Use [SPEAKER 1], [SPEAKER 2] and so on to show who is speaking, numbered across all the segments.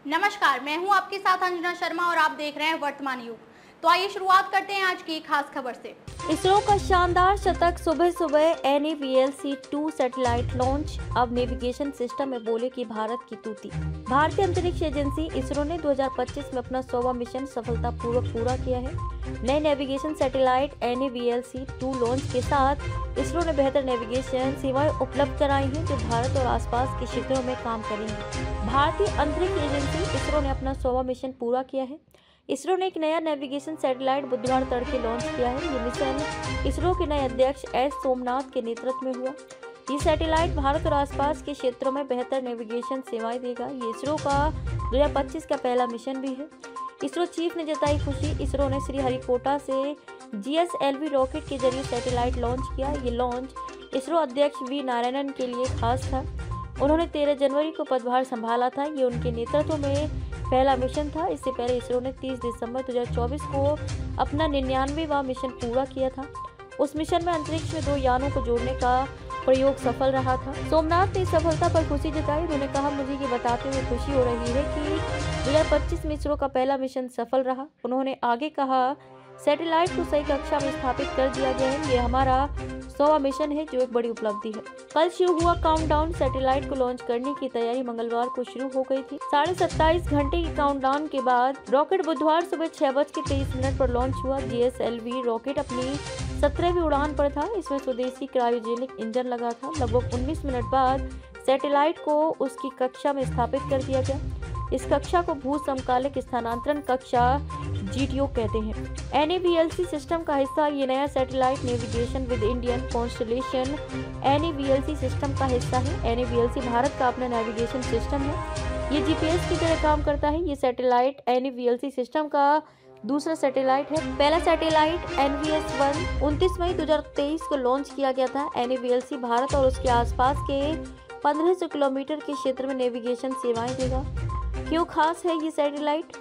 [SPEAKER 1] नमस्कार, मैं हूं आपके साथ अंजना शर्मा और आप देख रहे हैं वर्तमान युग। तो आइए शुरुआत करते हैं आज की खास खबर से।
[SPEAKER 2] इसरो का शानदार शतक। सुबह सुबह NAVLC-2 सैटेलाइट लॉन्च। अब नेविगेशन सिस्टम में बोले कि भारत की तूती। भारतीय अंतरिक्ष एजेंसी इसरो ने 2025 में अपना 100वां मिशन सफलतापूर्वक पूरा किया है। नए नेविगेशन सैटेलाइट NAVLC-2 लॉन्च के साथ इसरो ने बेहतर नेविगेशन सेवाएं उपलब्ध कराई हैं जो भारत और आसपास के क्षेत्रों में काम करेंगी। भारतीय अंतरिक्ष एजेंसी इसरो ने अपना 100वां मिशन पूरा किया है। इसरो ने एक नया नेविगेशन सैटेलाइट बुधवार तड़के लॉन्च किया है। ये मिशन इसरो के नए अध्यक्ष एस सोमनाथ के नेतृत्व में हुआ। ये सैटेलाइट भारत और आसपास के क्षेत्रों में बेहतर नेविगेशन सेवाएं देगा। ये इसरो का 2025 का पहला मिशन भी है। इसरो चीफ ने जताई खुशी। इसरो ने श्रीहरिकोटा से GSLV रॉकेट के जरिए सैटेलाइट लॉन्च किया। ये लॉन्च इसरो अध्यक्ष V नारायणन के लिए खास था। उन्होंने 13 जनवरी को पदभार संभाला था। ये उनके नेतृत्व में पहला मिशन था। इससे पहले इसरो ने 30 दिसंबर 2024 को अपना 99वां मिशन पूरा किया था। उस मिशन में अंतरिक्ष में 2 यानों को जोड़ने का प्रयोग सफल रहा था। सोमनाथ ने इस सफलता पर खुशी जताई। उन्होंने कहा, मुझे ये बताते हुए खुशी हो रही है कि 2025 में इसरो का पहला मिशन सफल रहा। उन्होंने आगे कहा, सैटेलाइट को सही कक्षा में स्थापित कर दिया गया है। ये हमारा 100वां मिशन है जो एक बड़ी उपलब्धि है। कल शुरू हुआ काउंटडाउन। सैटेलाइट को लॉन्च करने की तैयारी मंगलवार को शुरू हो गई थी। 27.5 घंटे के काउंटडाउन के बाद रॉकेट बुधवार सुबह 6:23 पर लॉन्च हुआ। GSLV रॉकेट अपनी 17वीं उड़ान पर था। इसमें स्वदेशी क्रायोजेनिक इंजन लगा था। लगभग 19 मिनट बाद सैटेलाइट को उसकी कक्षा में स्थापित कर दिया गया। इस कक्षा को भू समकालिक स्थानांतरण कक्षा GTO कहते हैं। NAVLC सिस्टम का हिस्सा ये नया satellite navigation with Indian constellation NAVLC system का हिस्सा है। NAVLC भारत का अपना नेविगेशन सिस्टम है। ये GPS की तरह काम करता है। ये सैटेलाइट NAVLC सिस्टम का दूसरा सैटेलाइट है। पहला सैटेलाइट NVS-1 29 मई 2023 को लॉन्च किया गया था। NAVLC भारत और उसके आसपास के 1500 किलोमीटर के क्षेत्र में नेविगेशन सेवाएं देगा। क्यों खास है ये सैटेलाइट?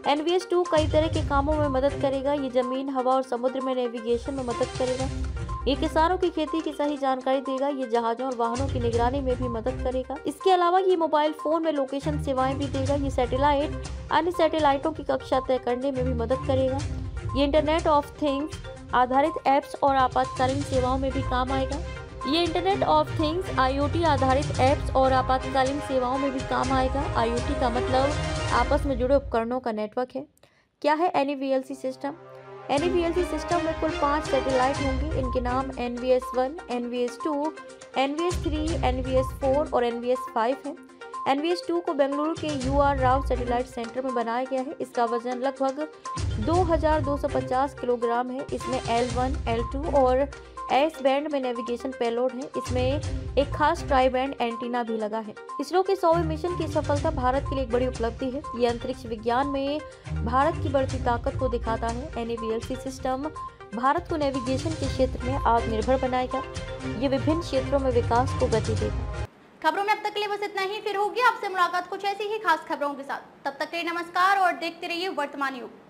[SPEAKER 2] NVS-2 कई तरह के कामों में मदद करेगा। ये जमीन, हवा और समुद्र में नेविगेशन में मदद करेगा। ये किसानों की खेती की सही जानकारी देगा। ये जहाजों और वाहनों की निगरानी में भी मदद करेगा। इसके अलावा ये मोबाइल फोन में लोकेशन सेवाएं भी देगा। ये सैटेलाइट अन्य सैटेलाइटों की कक्षा तय करने में भी मदद करेगा। ये इंटरनेट ऑफ थिंग्स आधारित ऐप्स और आपातकालीन सेवाओं में भी काम आएगा। ये इंटरनेट ऑफ थिंग्स IoT आधारित ऐप्स और आपातकालीन सेवाओं में भी काम आएगा। IoT का मतलब आपस में जुड़े उपकरणों का नेटवर्क है। क्या है NAVLC सिस्टम? NAVLC सिस्टम में कुल 5 सैटेलाइट होंगे। इनके नाम NVS-1, NVS-2, NVS-3, NVS-4 और NVS-5 है। NVS-2 को बेंगलुरु के UR राव सैटेलाइट सेंटर में बनाया गया है। इसका वजन लगभग 2250 किलोग्राम है। इसमें L1, L2 और S बैंड में नेविगेशन पेलोड है। इसमें एक खास ट्राई बैंड एंटीना भी लगा है। इसरो के 100वें मिशन की सफलता भारत के लिए एक बड़ी उपलब्धि है। ये अंतरिक्ष विज्ञान में भारत की बढ़ती ताकत को दिखाता है। NAVLC सिस्टम भारत को नेविगेशन के क्षेत्र में आत्मनिर्भर बनाएगा। ये विभिन्न क्षेत्रों में विकास को गति देगा।
[SPEAKER 1] खबरों में अब तक के लिए बस इतना ही। फिर होगी आपसे मुलाकात कुछ ऐसी ही खास खबरों के साथ। तब तक के लिए नमस्कार और देखते रहिए वर्तमान युग।